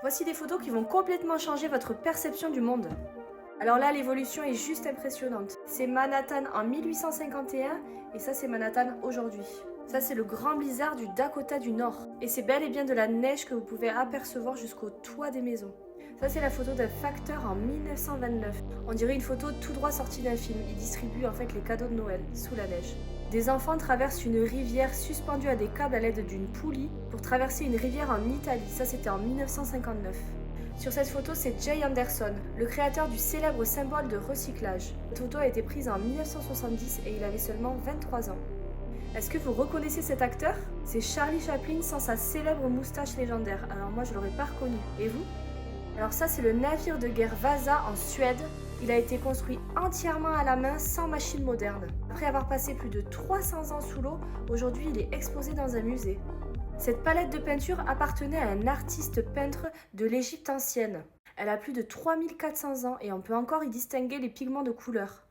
Voici des photos qui vont complètement changer votre perception du monde. Alors là, l'évolution est juste impressionnante. C'est Manhattan en 1851 et ça, c'est Manhattan aujourd'hui. Ça, c'est le grand blizzard du Dakota du Nord. Et c'est bel et bien de la neige que vous pouvez apercevoir jusqu'au toit des maisons. Ça, c'est la photo d'un facteur en 1929. On dirait une photo tout droit sortie d'un film. Il distribue en fait les cadeaux de Noël sous la neige. Des enfants traversent une rivière suspendue à des câbles à l'aide d'une poulie pour traverser une rivière en Italie. Ça, c'était en 1959. Sur cette photo, c'est Jay Anderson, le créateur du célèbre symbole de recyclage. Cette photo a été prise en 1970 et il avait seulement 23 ans. Est-ce que vous reconnaissez cet acteur? C'est Charlie Chaplin sans sa célèbre moustache légendaire. Alors moi, je l'aurais pas reconnu. Et vous? Alors ça, c'est le navire de guerre Vasa en Suède. Il a été construit entièrement à la main, sans machine moderne. Après avoir passé plus de 300 ans sous l'eau, aujourd'hui il est exposé dans un musée. Cette palette de peinture appartenait à un artiste peintre de l'Égypte ancienne. Elle a plus de 3400 ans et on peut encore y distinguer les pigments de couleur.